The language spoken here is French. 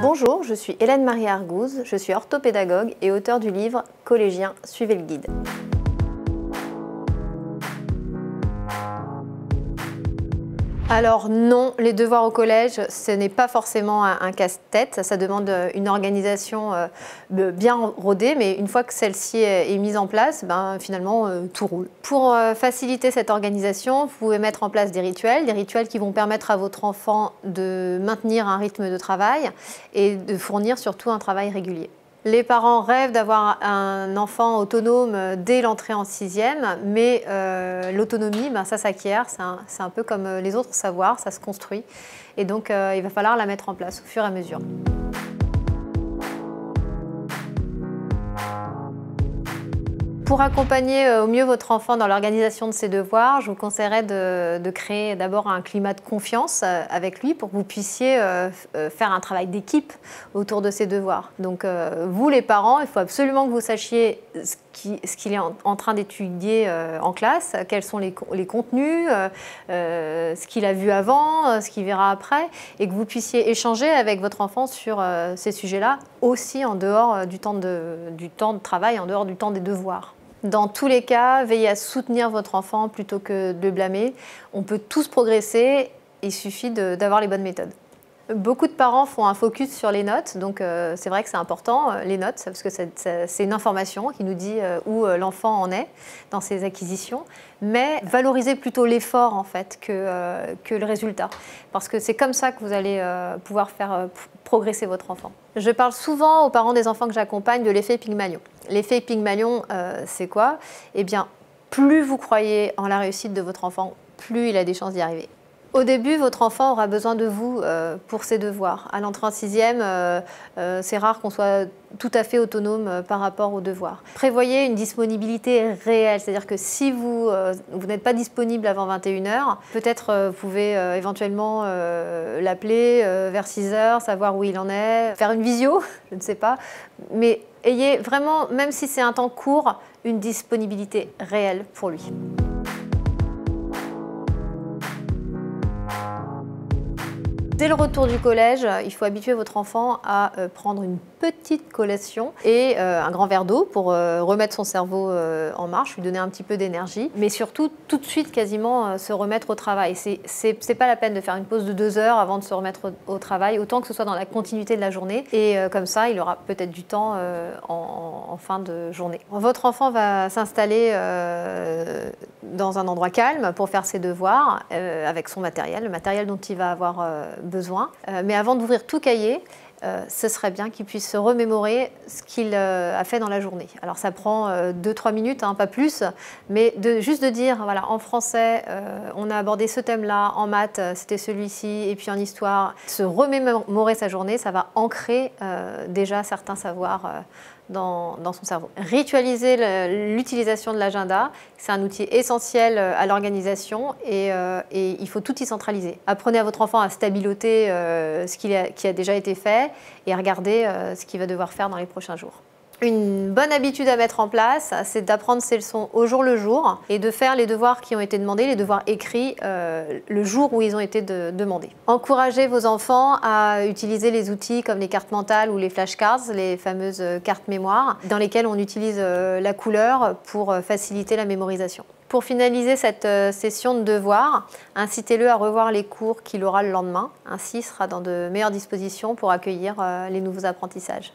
Bonjour, je suis Hélène Marie Argouze, je suis orthopédagogue et auteure du livre Collégiens, suivez le guide. Alors non, les devoirs au collège, ce n'est pas forcément un casse-tête, ça demande une organisation bien rodée, mais une fois que celle-ci est mise en place, finalement tout roule. Pour faciliter cette organisation, vous pouvez mettre en place des rituels qui vont permettre à votre enfant de maintenir un rythme de travail et de fournir surtout un travail régulier. Les parents rêvent d'avoir un enfant autonome dès l'entrée en 6e, mais l'autonomie, ça s'acquiert, c'est un peu comme les autres savoirs, ça se construit. Et donc il va falloir la mettre en place au fur et à mesure. Pour accompagner au mieux votre enfant dans l'organisation de ses devoirs, je vous conseillerais de créer d'abord un climat de confiance avec lui pour que vous puissiez faire un travail d'équipe autour de ses devoirs. Donc vous les parents, il faut absolument que vous sachiez ce qu'il est en train d'étudier en classe, quels sont les contenus, ce qu'il a vu avant, ce qu'il verra après, et que vous puissiez échanger avec votre enfant sur ces sujets-là, aussi en dehors du temps de travail, en dehors du temps des devoirs. Dans tous les cas, veillez à soutenir votre enfant plutôt que de le blâmer. On peut tous progresser, il suffit d'avoir les bonnes méthodes. Beaucoup de parents font un focus sur les notes, donc c'est vrai que c'est important, les notes, parce que c'est une information qui nous dit où l'enfant en est dans ses acquisitions, mais valorisez plutôt l'effort en fait que le résultat, parce que c'est comme ça que vous allez pouvoir faire progresser votre enfant. Je parle souvent aux parents des enfants que j'accompagne de l'effet Pygmalion. L'effet Pygmalion, c'est quoi? Eh bien, plus vous croyez en la réussite de votre enfant, plus il a des chances d'y arriver. Au début, votre enfant aura besoin de vous pour ses devoirs. À l'entrée en 6e, c'est rare qu'on soit tout à fait autonome par rapport aux devoirs. Prévoyez une disponibilité réelle, c'est-à-dire que si vous n'êtes pas disponible avant 21 h, peut-être vous pouvez éventuellement l'appeler vers 6 h, savoir où il en est, faire une visio, je ne sais pas. Mais ayez vraiment, même si c'est un temps court, une disponibilité réelle pour lui. Dès le retour du collège, il faut habituer votre enfant à prendre une petite collation et un grand verre d'eau pour remettre son cerveau en marche, lui donner un petit peu d'énergie, mais surtout tout de suite quasiment se remettre au travail. C'est pas la peine de faire une pause de 2 heures avant de se remettre au travail, autant que ce soit dans la continuité de la journée, et comme ça il aura peut-être du temps en fin de journée. Votre enfant va s'installer dans un endroit calme pour faire ses devoirs avec son matériel, le matériel dont il va avoir besoin. Mais avant d'ouvrir tout cahier, ce serait bien qu'il puisse se remémorer ce qu'il a fait dans la journée. Alors ça prend 2-3 minutes, pas plus, mais juste de dire, voilà, en français, on a abordé ce thème-là, en maths, c'était celui-ci, et puis en histoire. Se remémorer sa journée, ça va ancrer déjà certains savoirs dans son cerveau. Ritualiser l'utilisation de l'agenda, c'est un outil essentiel à l'organisation et il faut tout y centraliser. Apprenez à votre enfant à stabiloter ce qui a déjà été fait et à regarder ce qu'il va devoir faire dans les prochains jours. Une bonne habitude à mettre en place, c'est d'apprendre ses leçons au jour le jour et de faire les devoirs qui ont été demandés, les devoirs écrits, le jour où ils ont été demandés. Encouragez vos enfants à utiliser les outils comme les cartes mentales ou les flashcards, les fameuses cartes mémoire, dans lesquelles on utilise la couleur pour faciliter la mémorisation. Pour finaliser cette session de devoirs, incitez-le à revoir les cours qu'il aura le lendemain. Ainsi, il sera dans de meilleures dispositions pour accueillir les nouveaux apprentissages.